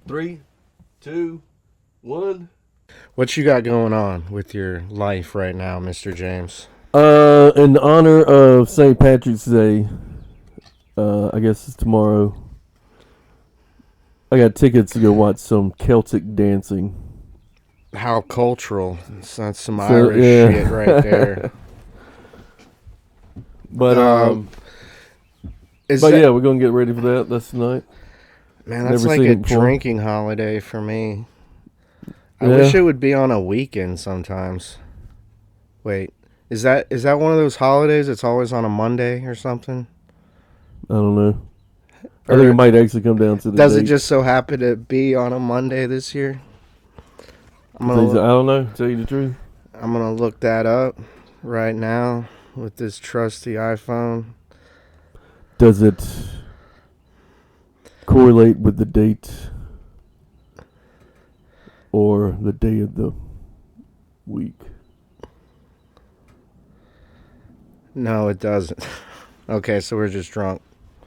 3, 2, 1. What you got going on with your life right now, Mr. James? In honor of St. Patrick's Day, I guess it's tomorrow. I got tickets to go watch some Celtic dancing. How cultural. That's some Irish shit right there. But yeah, we're gonna get ready for that. That's tonight. Man, that's like a drinking holiday for me. I wish it would be on a weekend sometimes. Wait, is that one of those holidays? It's always on a Monday or something. I don't know. I think it might actually come down to the Does date. it just so happen to be on a Monday this year? I don't know. To tell you the truth, I'm gonna look that up right now with this trusty iPhone. Does it correlate with the date or the day of the week? No, it doesn't. Okay, so we're just drunk.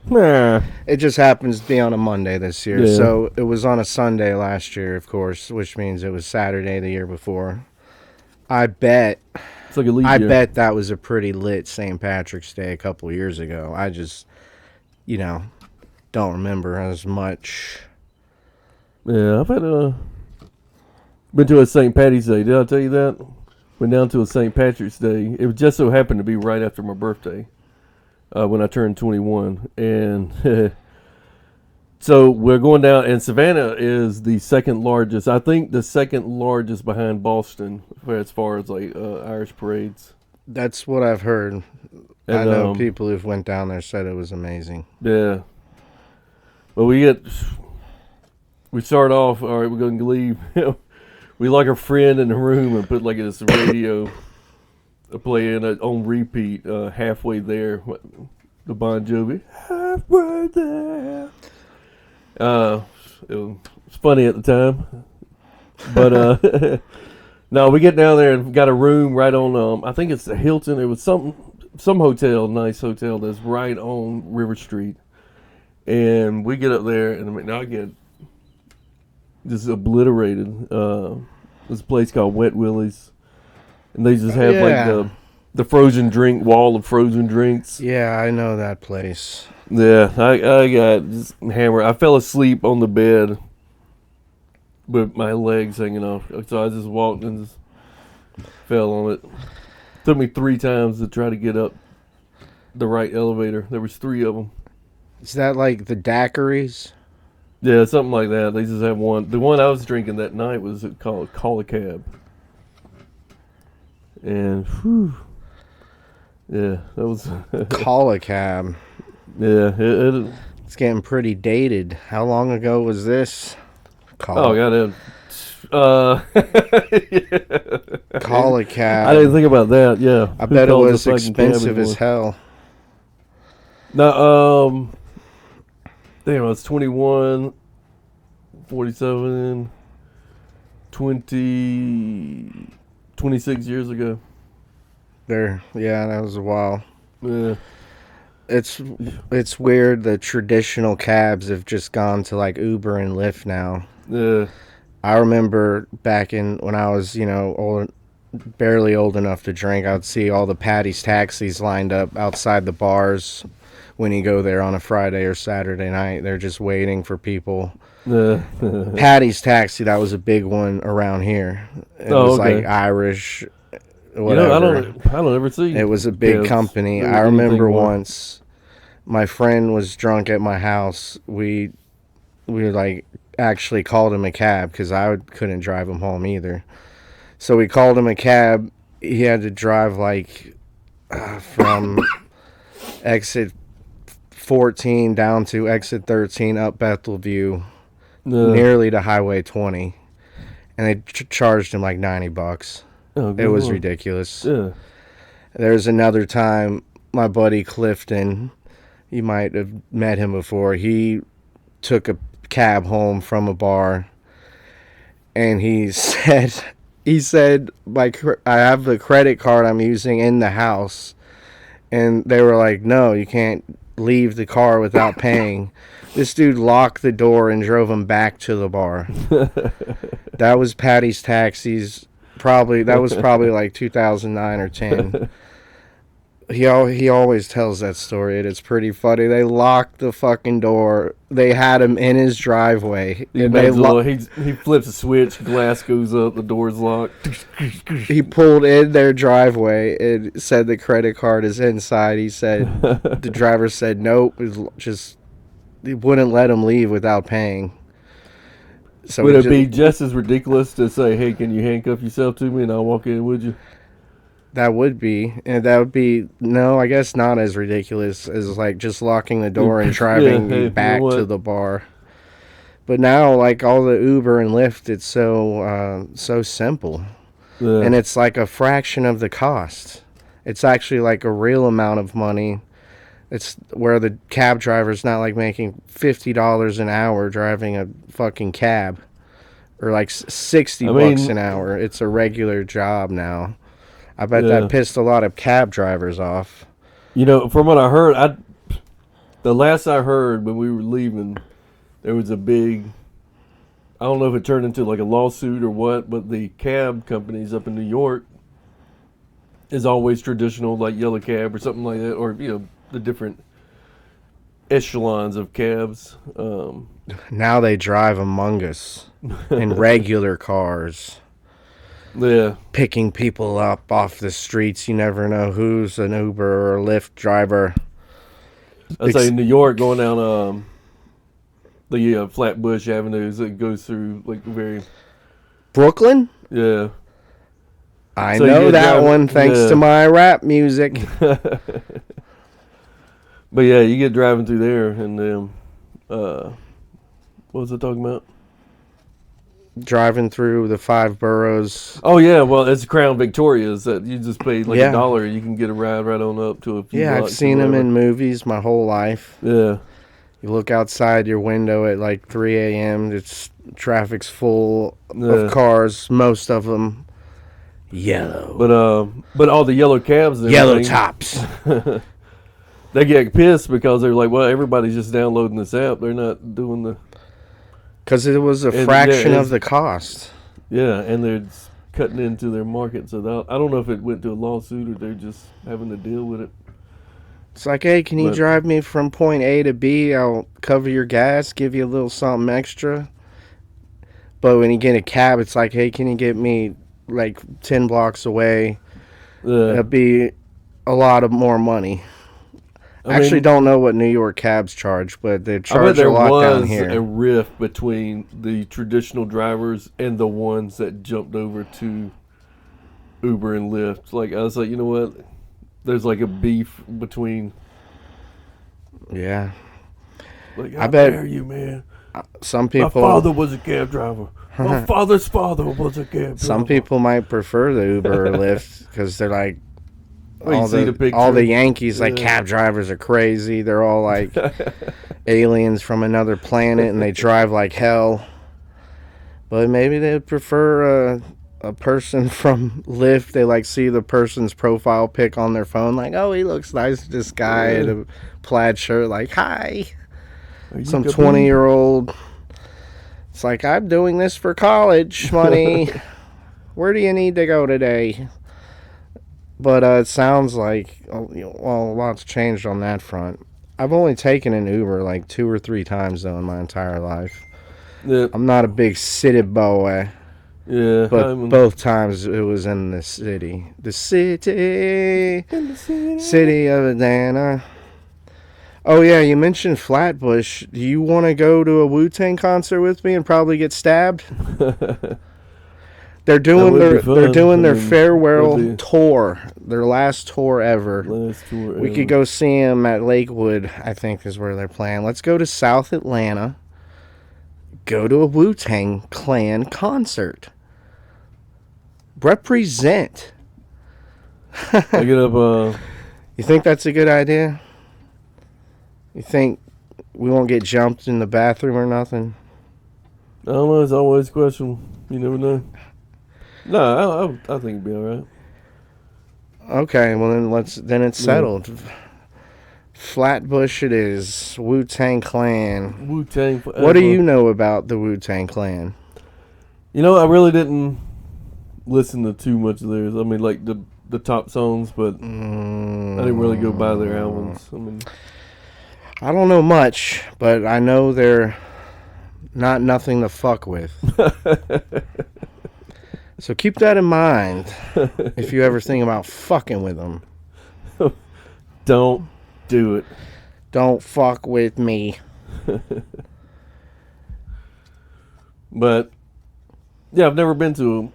Nah. It just happens to be on a Monday this year. Yeah. So it was on a Sunday last year, of course, which means it was Saturday the year before. I bet. It's like a leap year. Bet that was a pretty lit St. Patrick's Day a couple years ago. I just, don't remember as much. Yeah, I've been to a St. Patty's Day. Did I tell you that? Went down to a St. Patrick's Day. It just so happened to be right after my birthday. When I turned 21. And so we're going down, and Savannah is the second largest, I think the second largest behind Boston as far as like Irish parades. That's what I've heard. And, I know people who've went down there said it was amazing. Yeah. Well, we start off, all right, we're going to leave. We like a friend in the room and put like this radio playing on repeat halfway there. The Bon Jovi. Halfway there. It was funny at the time. But no, we get down there and got a room right on, I think it's the Hilton. It was some hotel, nice hotel that's right on River Street. And we get up there and I get just obliterated. This place called Wet Willie's. And they just have like the frozen drink wall of frozen drinks. Yeah, I know that place. Yeah, I got just hammered. I fell asleep on the bed with my legs hanging off. So I just walked and just fell on it. Took me 3 times to try to get up the right elevator. There was 3 of them. Is that like the daiquiris? Yeah, something like that. They just have one. The one I was drinking that night was called Call a Cab. And, whew. Yeah, that was... Call a Cab. Yeah, it's getting pretty dated. How long ago was this? Call a Cab. I didn't think about that. Yeah, I bet it was expensive as hell. No, damn, I was 21, 47, 26 years ago. Yeah, that was a while. Yeah. It's weird. The traditional cabs have just gone to like Uber and Lyft now. Yeah. I remember back when I was, barely old enough to drink, I'd see all the Patty's taxis lined up outside the bars when you go there on a Friday or Saturday night. They're just waiting for people. Patty's taxi, that was a big one around here. It was like Irish, whatever. I don't ever see. It was a big company. I remember once my friend was drunk at my house. We like actually called him a cab because I couldn't drive him home either. So we called him a cab. He had to drive like from exit 14 down to exit 13 up Bethelview, nearly to Highway 20, and they charged him like $90. It was ridiculous. Yeah. There's another time, my buddy Clifton, you might have met him before. He took a cab home from a bar, and he said, I have the credit card I'm using in the house, and they were like, no, you can't leave the car without paying. This dude locked the door and drove him back to the bar. That was Patty's Taxis. That was probably like 2009 or 10. He always tells that story, and it's pretty funny. They locked the fucking door. They had him in his driveway. And he flips a switch, glass goes up, the door's locked. He pulled in their driveway and said the credit card is inside. He said, the driver said nope. He wouldn't let him leave without paying. So would it be just as ridiculous to say, hey, can you handcuff yourself to me and I'll walk in, would you? That would be. And that would be, no, I guess not as ridiculous as like just locking the door and driving back to the bar. But now, like all the Uber and Lyft, it's so simple. Yeah. And it's like a fraction of the cost. It's actually like a real amount of money. It's where the cab driver's not like making $50 an hour driving a fucking cab. Or like $60 an hour. It's a regular job now. I bet that pissed a lot of cab drivers off. You know, from what I heard, the last I heard when we were leaving, there was a big, I don't know if it turned into like a lawsuit or what, but the cab companies up in New York is always traditional, like Yellow Cab or something like that, or, you know, the different echelons of cabs. Now they drive among us in regular cars. Yeah. Picking people up off the streets. You never know who's an Uber or Lyft driver. I'd say in New York, going down the Flatbush Avenues, it goes through like very... Brooklyn? Yeah. I know that one thanks to my rap music. But yeah, you get driving through there and what was I talking about? Driving through the 5 boroughs. Oh yeah, well it's Crown Victoria's that you just pay like $1, you can get a ride right on up to a few blocks. I've seen them in movies my whole life. Yeah. You look outside your window at like 3 a.m. Traffic's full of cars, most of them yellow. But all the yellow cabs and yellow tops. They get pissed because they're like, well, everybody's just downloading this app. They're not doing the... Because it was a fraction of the cost. Yeah, and they're cutting into their market. So I don't know if it went to a lawsuit or they're just having to deal with it. It's like, hey, can you drive me from point A to B? I'll cover your gas, give you a little something extra. But when you get a cab, it's like, hey, can you get me like 10 blocks away? That'd be a lot of more money. I actually don't know what New York cabs charge, but they charge a lot down here. There was a rift between the traditional drivers and the ones that jumped over to Uber and Lyft. Like I was like, you know what? There's like a beef between. Yeah. Like, how dare you, man? Some people. My father was a cab driver. My father's father was a cab driver. Some people might prefer the Uber or Lyft because they're like. All the Yankees, like cab drivers are crazy. They're all like aliens from another planet and they drive like hell. But maybe they'd prefer a person from Lyft. They like see the person's profile pic on their phone, like, oh, he looks nice. This guy in a plaid shirt, like, hi. Some 20-year-old. It's like, I'm doing this for college money. Where do you need to go today? But it sounds like, a lot's changed on that front. I've only taken an Uber like 2 or 3 times, though, in my entire life. Yeah. I'm not a big city boy. Yeah. But both times it was in the city. The city. City of Atlanta. Oh, yeah, you mentioned Flatbush. Do you want to go to a Wu-Tang concert with me and probably get stabbed? They're doing their farewell tour, their last tour ever. We could go see them at Lakewood, I think is where they're playing. Let's go to South Atlanta. Go to a Wu-Tang Clan concert. Represent. I get up. You think that's a good idea? You think we won't get jumped in the bathroom or nothing? I don't know. It's always a question. You never know. No, I think it'd be all right. Okay, well then it's settled. Flatbush it is. Wu-Tang Clan. Wu-Tang. What do you know about the Wu-Tang Clan? You know, I really didn't listen to too much of theirs. I mean, like the top songs, but I didn't really go buy their albums. I mean, I don't know much, but I know they're nothing to fuck with. So keep that in mind if you ever think about fucking with them. Don't do it. Don't fuck with me. But yeah, I've never been to a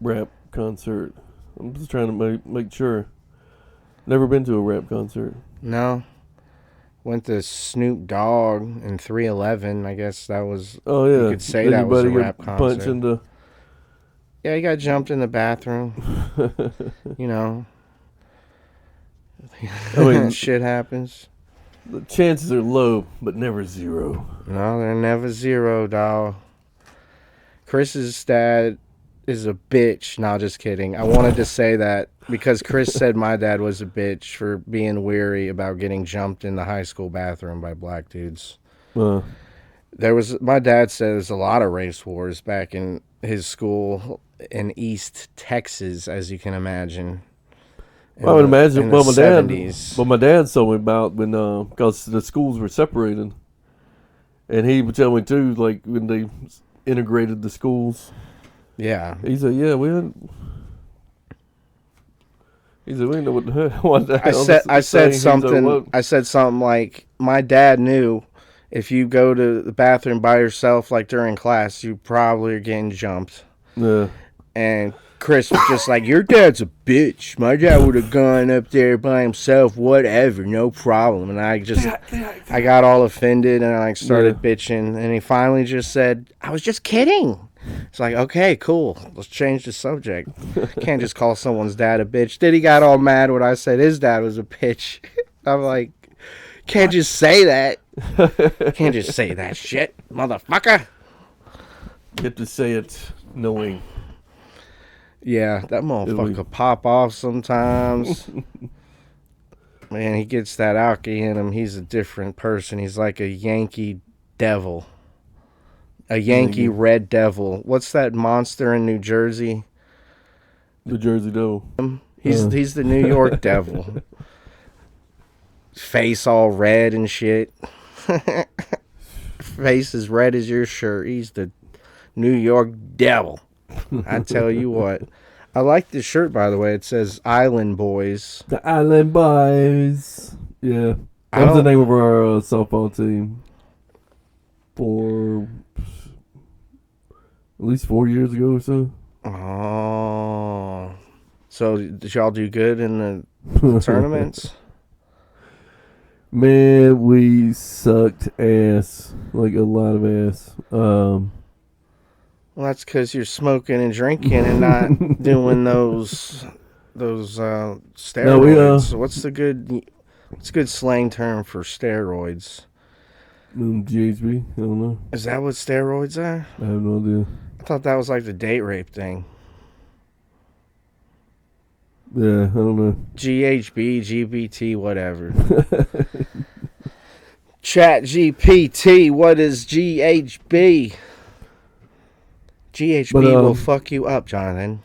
rap concert. I'm just trying to make sure. Never been to a rap concert. No. Went to Snoop Dogg in 311. I guess that was. Oh yeah. You could say that was a rap concert. Punch into. Yeah, he got jumped in the bathroom. You know. I mean, shit happens. The chances are low, but never zero. No, they're never zero, dog. Chris's dad is a bitch. No, just kidding. I wanted to say that because Chris said my dad was a bitch for being weary about getting jumped in the high school bathroom by black dudes. My dad says a lot of race wars back in his school in East Texas, as you can imagine. I would imagine. Well, my dad told me about when because the schools were separated, and he would tell me too, like when they integrated the schools. Yeah, he said, "Yeah, we had." He said, "We didn't know what the hell." I said something. I said something like, "My dad knew if you go to the bathroom by yourself, like during class, you probably are getting jumped." Yeah, and Chris was just like, your dad's a bitch. My dad would have gone up there by himself, whatever, no problem. And I got all offended and I started bitching. And he finally just said, I was just kidding. It's like, okay, cool. Let's change the subject. Can't just call someone's dad a bitch. Then he got all mad when I said his dad was a bitch. I'm like, can't just say that. Can't just say that shit, motherfucker. You have to say it knowing. Yeah, that motherfucker could pop off sometimes. Man, he gets that alky in him. He's a different person. He's like a Yankee devil. A Yankee red devil. What's that monster in New Jersey? The Jersey Devil. He's the New York devil. Face all red and shit. Face as red as your shirt. He's the New York devil. I tell you what. I like this shirt, by the way. It says Island Boys. The Island Boys. Yeah. That was the name of our softball team for at least 4 years ago or so. Oh. So, did y'all do good in the tournaments? Man, we sucked ass. Like a lot of ass. Well, that's because you're smoking and drinking and not doing those steroids. No, what's a good slang term for steroids? GHB? I don't know. Is that what steroids are? I have no idea. I thought that was like the date rape thing. Yeah, I don't know. GHB, GBT, whatever. Chat GPT, what is GHB? GHB will fuck you up, Jonathan.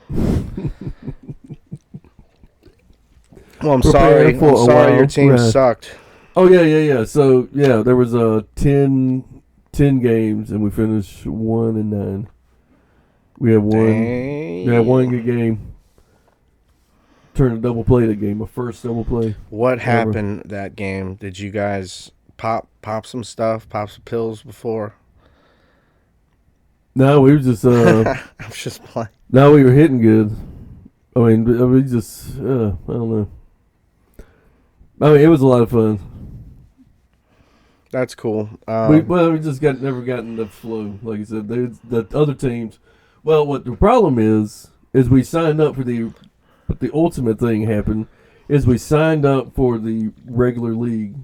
Well, I'm sorry. I'm sorry your team sucked. Oh, yeah. So, yeah, there was 10 games, and we finished 1-9. We had one good game. Turned a double play that game, a first double play. What happened that game? Did you guys pop some stuff, pop some pills before? No, we were just. I'm just playing. No, we were hitting good. I mean, we just. I don't know. I mean, it was a lot of fun. That's cool. We just never gotten the flow. Like I said, the other teams. Well, what the problem is we signed up for but the ultimate thing happened is we signed up for the regular league.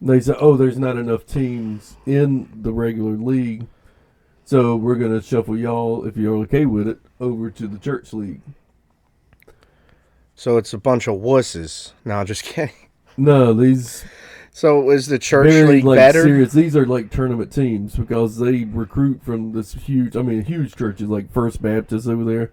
They said, "Oh, there's not enough teams in the regular league." So we're going to shuffle y'all, if you're okay with it, over to the church league. So it's a bunch of wusses. No, just kidding. No, these So is the church very league like better? serious. These are like tournament teams because they recruit from this huge. I mean, huge churches like First Baptist over there.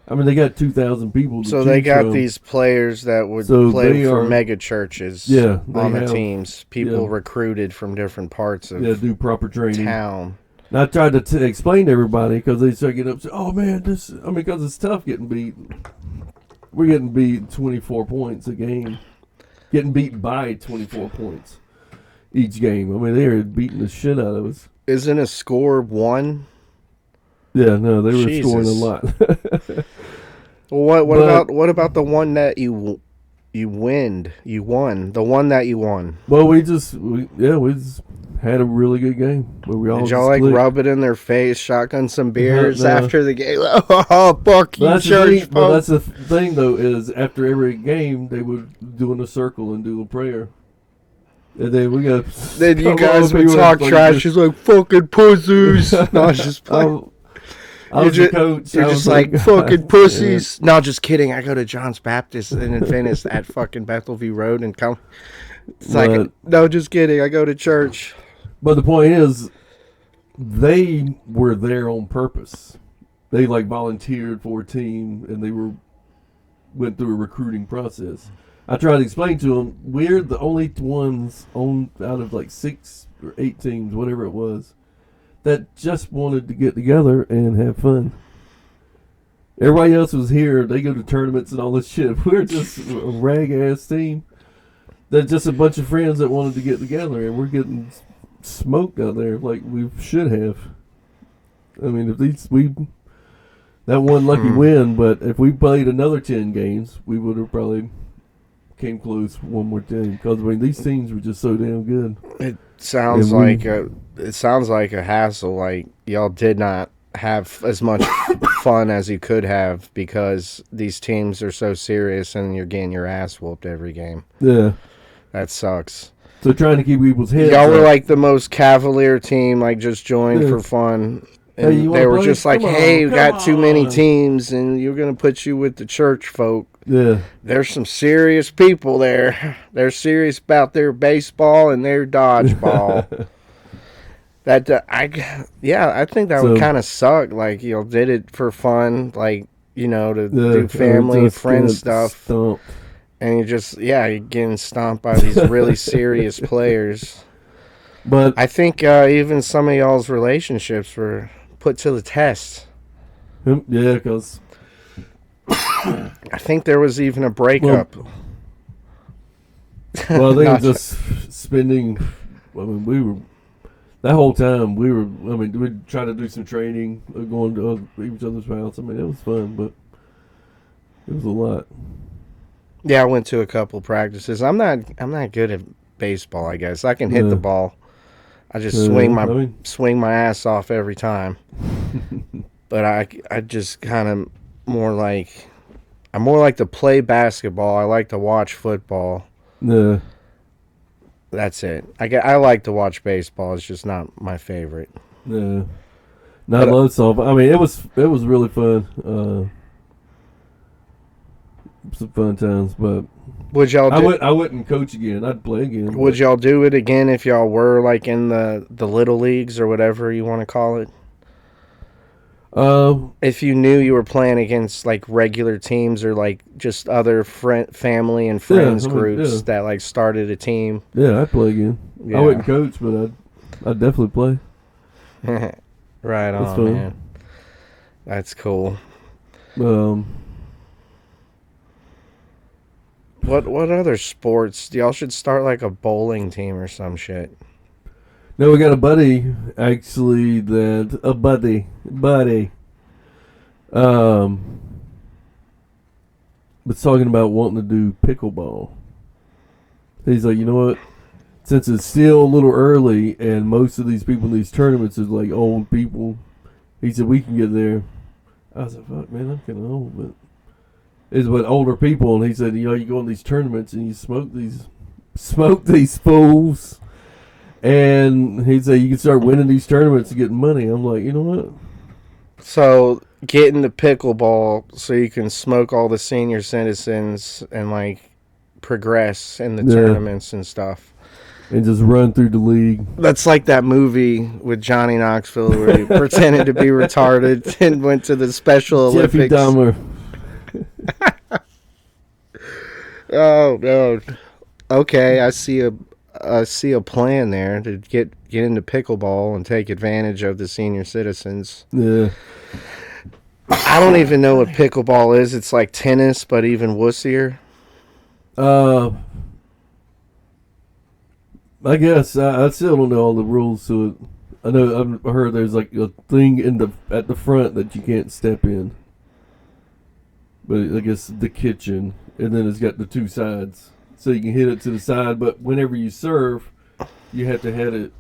I mean, they got 2,000 people to So they choose got from. these players that would So play they for are, mega churches yeah, they on the have, teams. People yeah, recruited from different parts of do proper training. town. And I tried to explain to everybody because they start getting upset. Oh man, this. I mean, because it's tough getting beat. We're getting beat 24 points a game. Getting beat by 24 points each game. I mean, they were beating the shit out of us. Isn't a score one? Yeah, no, they were Jesus. scoring a lot. What But- what about the one that you won? The one that you won. Well, we just had a really good game. Where we all Did y'all just like clicked. rub it in their face, shotgun some beers No. after the game? Oh, fuck you, That's the church thing, but that's folks. the thing though, is after every game they would do in a circle and do a prayer. And then we got. Then you come guys on, would we talk like trash. this. She's like, fucking pussies. No, I was just playing. I was the coach. You're I just was like, fucking yeah. pussies. No, just kidding. I go to John's Baptist in Venice at fucking Bethelview Road and come. It's like, But- no, just kidding. I go to church. But the point is, they were there on purpose. They like volunteered for a team, and they went through a recruiting process. I tried to explain to them, we're the only ones out of like 6 or 8 teams, whatever it was, that just wanted to get together and have fun. Everybody else was here. They go to tournaments and all this shit. We're just a rag ass team. That's just a bunch of friends that wanted to get together, and we're getting smoked out there like we should have. I mean, if that one lucky win, but if we played another 10 games, we would have probably came close one more time. Because I mean, these teams were just so damn good. It sounds like a hassle. Like y'all did not have as much fun as you could have because these teams are so serious and you're getting your ass whooped every game. Yeah. That sucks. So trying to keep people's heads. Y'all were up. like the most cavalier team, like just joined for fun. Hey, And you they wanna were play? just like, Come on, hey, we come got too many on." teams and you're going to put you with the church folk. Yeah. There's some serious people there. They're serious about their baseball and their dodgeball. I think that would So- kind of suck. Like, you know, did it for fun, like, you know, to Yeah, do family and just friend get stuff. stumped. And you're getting stomped by these really serious players. But I think even some of y'all's relationships were put to the test. yeah, because I think there was even a breakup. well, they were Not- just spending. I mean, we were that whole time. We tried to do some training, going to each other's house. I mean, it was fun, but it was a lot. Yeah, I went to a couple practices. I'm not good at baseball. I guess I can hit Yeah. the ball. I just swing my ass off every time. But I just kind of I'm more like to play basketball. I like to watch football. Yeah. That's it. I like to watch baseball. It's just not my favorite. Yeah. Not love softball. I mean, it was really fun. Some fun times, but Would y'all I wouldn't coach again. I'd play again. Would y'all do it again if y'all were like in the little leagues or whatever you want to call it? If you knew you were playing against like regular teams or like just other family and friends groups that like started a team. Yeah, I'd play again. Yeah. I wouldn't coach, but I'd definitely play. Right That's on, fun. man. That's cool. What other sports? Y'all should start like a bowling team or some shit. No, we got a buddy actually was talking about wanting to do pickleball. He's like, you know what? Since it's still a little early and most of these people in these tournaments is like old people, he said we can get there. I was like, fuck, man, I'm kind of old, but it's with older people. And he said, you know, you go in these tournaments and you smoke these fools. And he said you can start winning these tournaments and getting money. I'm like, you know what? So get into pickleball so you can smoke all the senior citizens and like progress in the tournaments and stuff. And just run through the league. That's like that movie with Johnny Knoxville where he pretended to be retarded and went to the Special Jeffy Olympics. Dahmer. Oh no. Okay, I see a plan there to get into pickleball and take advantage of the senior citizens. Yeah. I don't even know what pickleball is. It's like tennis, but even wussier. I guess I still don't know all the rules to it. I know I've heard there's like a thing at the front that you can't step in, but I guess the kitchen, and then it's got the two sides, so you can hit it to the side. But whenever you serve, you have to hit it.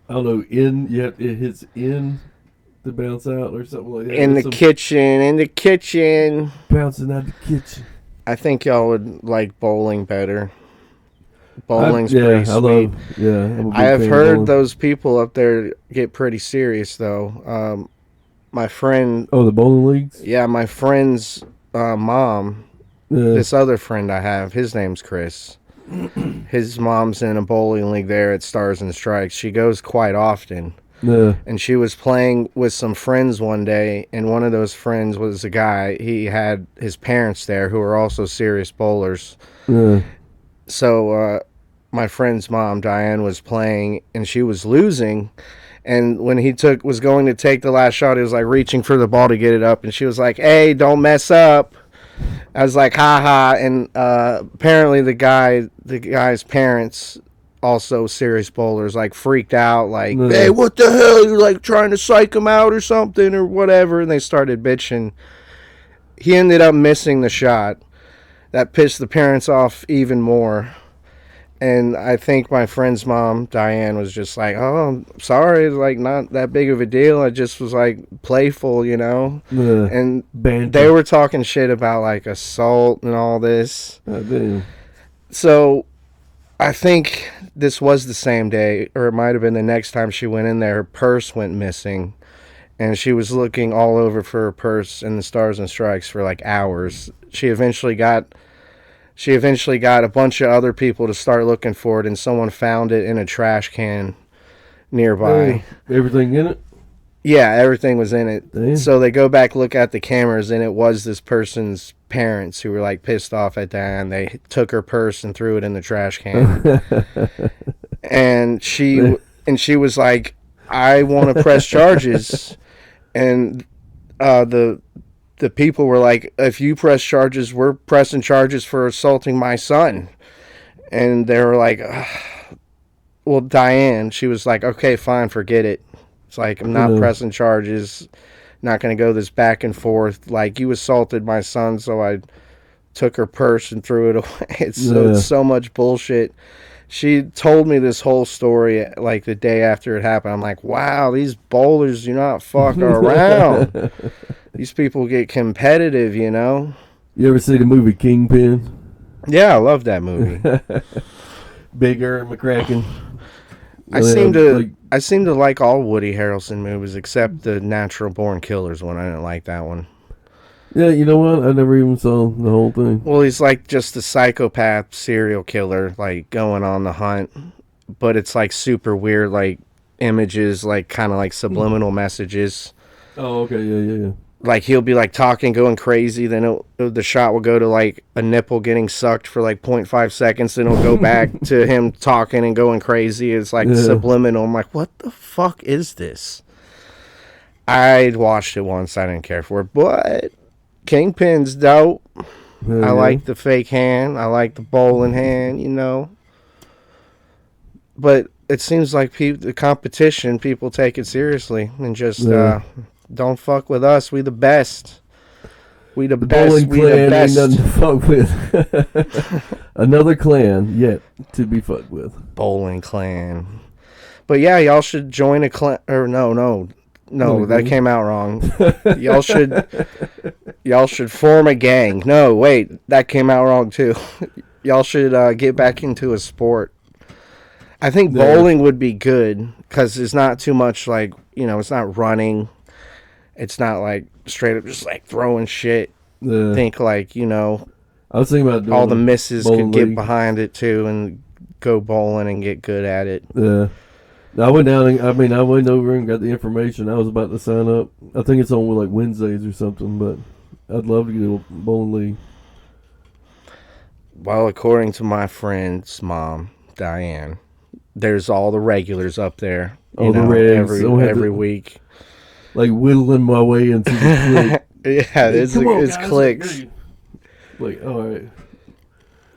I don't know. It hits in to bounce out or something like that. In the kitchen. Bouncing out the kitchen. I think y'all would like bowling better. Bowling's pretty sweet. I have heard those people up there get pretty serious, though. My friend... Oh, the bowling leagues? Yeah, my friend's mom, this other friend I have, his name's Chris. His mom's in a bowling league there at Stars and Strikes. She goes quite often. Yeah. And she was playing with some friends one day, and one of those friends was a guy. He had his parents there who are also serious bowlers. Yeah. So my friend's mom, Diane, was playing, and she was losing. And when he was going to take the last shot, he was like reaching for the ball to get it up, and she was like, "Hey, don't mess up." I was like, "Ha ha!" And apparently, the guy's parents, also serious bowlers, like freaked out, like, "Hey, what the hell? You're like trying to psych him out or something or whatever." And they started bitching. He ended up missing the shot. That pissed the parents off even more. And I think my friend's mom, Diane, was just like, "Oh, I'm sorry. It's like not that big of a deal. I just was like playful, you know." And they were talking shit about like assault and all this. So I think this was the same day, or it might have been the next time she went in there. Her purse went missing. And she was looking all over for her purse in the Stars and Strikes for like hours. She eventually got a bunch of other people to start looking for it, and someone found it in a trash can nearby. Everything in it? Yeah, everything was in it. Damn. So they go back, look at the cameras, and it was this person's parents who were like pissed off at Diane. They took her purse and threw it in the trash can. And she was like, "I want to press charges." And the people were like, "If you press charges, we're pressing charges for assaulting my son." And they were like, well, Diane, she was like, "Okay, fine, forget it." It's like, "I'm not pressing charges. Not going to go this back and forth. Like, you assaulted my son, so I took her purse and threw it away." It's so much bullshit. She told me this whole story like the day after it happened. I'm like, wow, these bowlers do not fuck around. These people get competitive, you know? You ever see the movie Kingpin? Yeah, I love that movie. Bigger McCracken. I seem to like all Woody Harrelson movies except the Natural Born Killers one. I didn't like that one. Yeah, you know what? I never even saw the whole thing. Well, he's like just a psychopath serial killer, like going on the hunt. But it's like super weird, like images, like kind of like subliminal messages. Oh, okay, yeah. Like he'll be like talking, going crazy. Then the shot will go to like a nipple getting sucked for like 0.5 seconds. Then it'll go back to him talking and going crazy. It's like subliminal. I'm like, what the fuck is this? I watched it once. I didn't care for it, but Kingpin's dope. I like the fake hand. I like the bowling hand, you know. But it seems like the competition, people take it seriously and just don't fuck with us. We the best. We the best. We the best. Ain't nothing to fuck with. Another clan yet to be fucked with. Bowling clan. But yeah, y'all should join a clan. Or no, that came out wrong. Y'all should form a gang. No, wait, that came out wrong too. Y'all should get back into a sport. I think bowling would be good because it's not too much like, you know, it's not running. It's not like straight up just like throwing shit. Think like, you know, I was thinking about doing all the misses could get league. behind it too and go bowling and get good at it. Yeah. I went down. I went over and got the information. I was about to sign up. I think it's on like Wednesdays or something. But I'd love to get a bowling league. Well, according to my friend's mom, Diane, there's all the regulars up there. You know, every week. Like whittling my way into the clique. Yeah, it's cliques. Like, all right.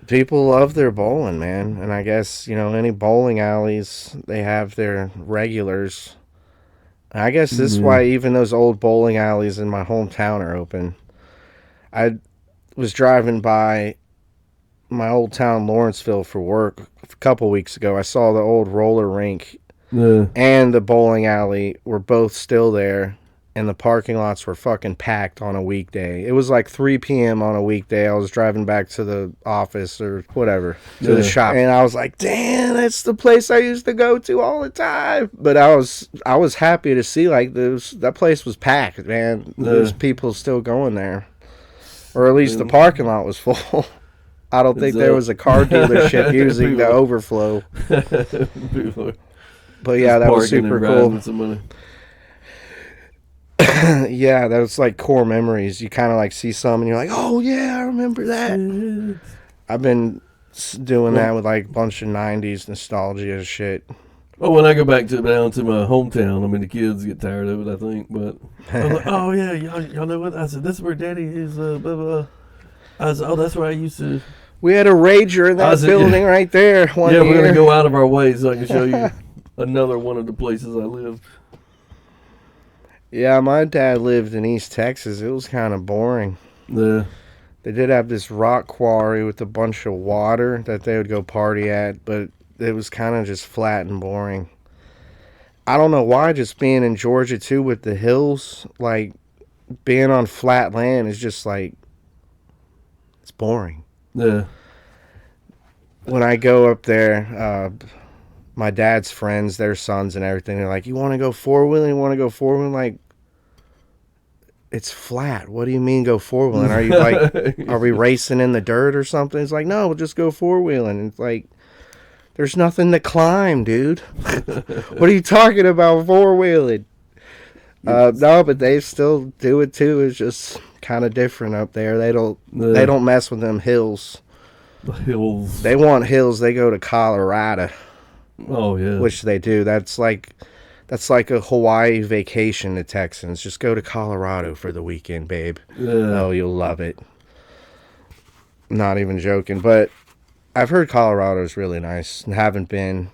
People love their bowling, man. And I guess, you know, any bowling alleys, they have their regulars. I guess this is why even those old bowling alleys in my hometown are open. I was driving by my old town, Lawrenceville, for work a couple weeks ago. I saw the old roller rink and the bowling alley were both still there, and the parking lots were fucking packed on a weekday. It was like 3 p.m. on a weekday. I was driving back to the office or whatever, to the shop, and I was like, damn, that's the place I used to go to all the time. But I was happy to see like that place was packed, man. There's people still going there. Or at least the parking lot was full. I don't think there was a car dealership using the overflow. But yeah, that was super cool. Yeah, that was like core memories. You kind of like see some and you're like, oh yeah, I remember that. I've been doing that with like a bunch of 90s nostalgia and shit. Well, when I go back down to my hometown, I mean, the kids get tired of it, I think. But I was like, oh yeah, y'all know what? I said, this is where Daddy is, blah, blah. I said, oh, that's where I used to. We had a Rager in that building right there one year. We're going to go out of our way so I can show you another one of the places I lived. Yeah, my dad lived in East Texas. It was kind of boring. Yeah. They did have this rock quarry with a bunch of water that they would go party at, but it was kind of just flat and boring. I don't know why, just being in Georgia too with the hills, like being on flat land is just like, it's boring. Yeah. When I go up there, my dad's friends, their sons and everything, they're like, you want to go four-wheeling? You want to go four-wheeling? Like, it's flat. What do you mean go four-wheeling? Are you like, are we racing in the dirt or something? It's like, no, we'll just go four-wheeling. It's like, there's nothing to climb, dude. What are you talking about four-wheeling? No, but they still do it too. It's just kind of different up there. They don't mess with them hills. The hills. They want hills. They go to Colorado. Oh yeah. Which they do. That's like a Hawaii vacation to Texans. Just go to Colorado for the weekend, babe. Yeah. Oh, you'll love it. Not even joking, but I've heard Colorado's really nice. Haven't been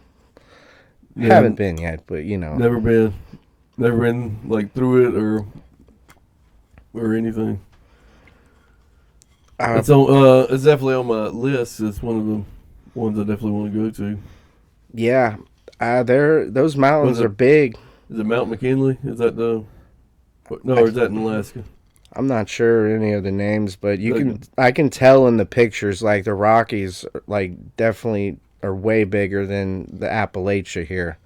yet, but you know. Never been like through it or anything. It's definitely on my list. It's one of the ones I definitely want to go to. Yeah, those mountains are big. Is it Mount McKinley? Is that or is that in Alaska? I'm not sure any of the names, but I can tell in the pictures, like the Rockies, like definitely are way bigger than the Appalachia here.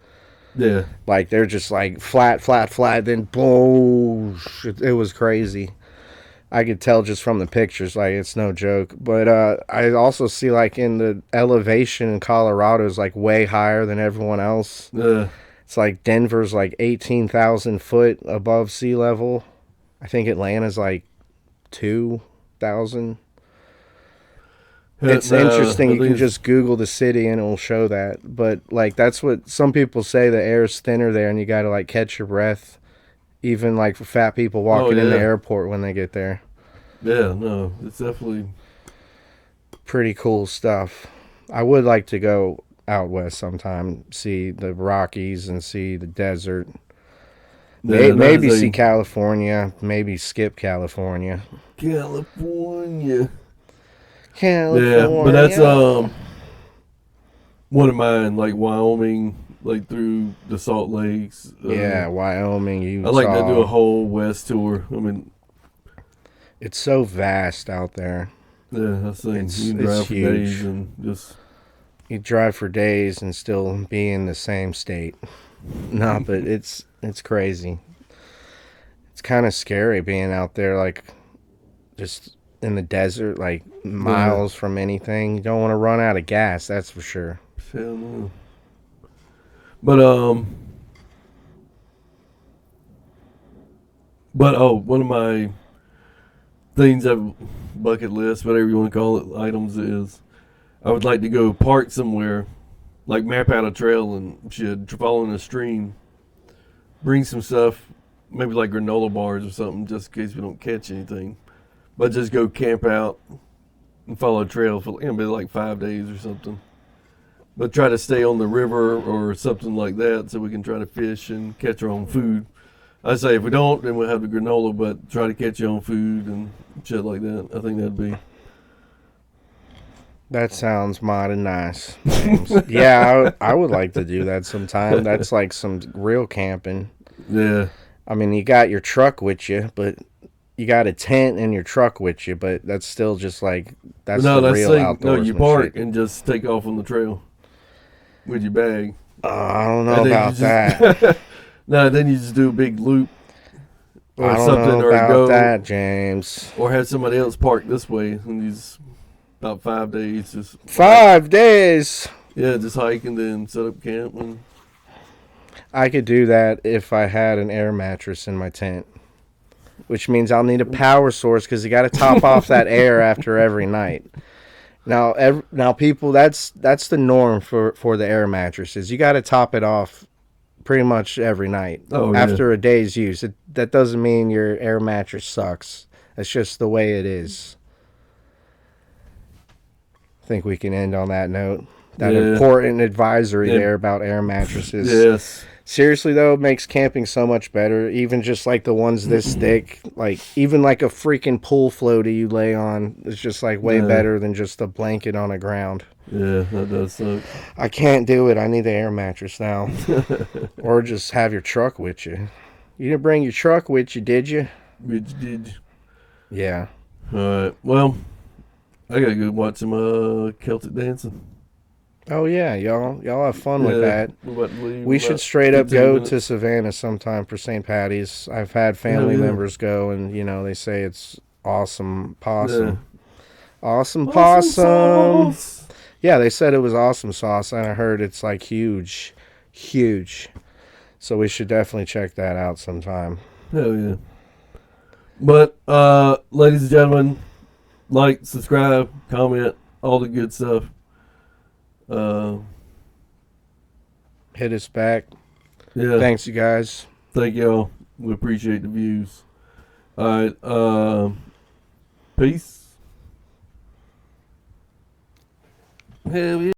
Yeah, like they're just like flat, then boom, it was crazy. I could tell just from the pictures, like it's no joke. But I also see like in the elevation in Colorado is like way higher than everyone else. Yeah, it's like Denver's like 18,000 foot above sea level. I think Atlanta's like 2,000. It's interesting. You can just Google the city and it'll show that. But like that's what some people say. The air's thinner there, and you got to like catch your breath. Even like for fat people walking in the airport when they get there. Yeah, no, it's definitely pretty cool stuff. I would like to go out west sometime, see the Rockies and see the desert. Yeah, maybe see California, maybe skip California. California. Yeah, but that's one of mine, like Wyoming, like through the Salt Lakes. Yeah, Wyoming, Utah. I like to do a whole west tour. I mean, it's so vast out there. Yeah, I think you can drive for days and just. You drive for days and still be in the same state. No, but it's crazy. It's kind of scary being out there, like just in the desert, like miles from anything. You don't want to run out of gas, that's for sure. Hell no. But one of my things of bucket list, whatever you want to call it, items is I would like to go park somewhere, like map out a trail and shit, follow in a stream, bring some stuff, maybe like granola bars or something, just in case we don't catch anything. But just go camp out and follow a trail for maybe like 5 days or something. But try to stay on the river or something like that so we can try to fish and catch our own food. I say if we don't, then we'll have the granola, but try to catch your own food and shit like that. I think that'd be. That sounds mighty nice, James. Yeah, I would like to do that sometime. That's like some real camping. Yeah. I mean, you got your truck with you, but you got a tent and your truck with you, but that's still just like, that's the real outdoorsmanship. No, you park and just take off on the trail with your bag. I don't know about that. No, then you just do a big loop or I don't something, know or about go that, James. or have somebody else park this way and these about 5 days. Just 5 days. Yeah, just hike and then set up camp. And I could do that if I had an air mattress in my tent, which means I'll need a power source because you got to top off that air after every night. Now, people, that's the norm for the air mattresses. You got to top it off pretty much every night after a day's use. That doesn't mean your air mattress sucks. That's just the way it is. I think we can end on that note. That important advisory there about air mattresses. Yes. Seriously, though, it makes camping so much better. Even just like the ones this thick, like even like a freaking pool floaty you lay on is just like way better than just a blanket on the ground. Yeah, that does suck. I can't do it. I need the air mattress now. Or just have your truck with you. You didn't bring your truck with you, did you? Did. Yeah. All right. Well, I gotta go watch some Celtic dancing. Oh yeah, y'all have fun with that. We should straight up 15 go minutes. to Savannah sometime for St. Patty's. I've had family members go, and they say it's awesome possum. Awesome possum. Sauce. Yeah, they said it was awesome sauce, and I heard it's like huge. So we should definitely check that out sometime. Hell yeah. But ladies and gentlemen, like, subscribe, comment, all the good stuff. Hit us back. Yeah. Thanks, you guys. Thank y'all. We appreciate the views. All right. Peace. Hell yeah.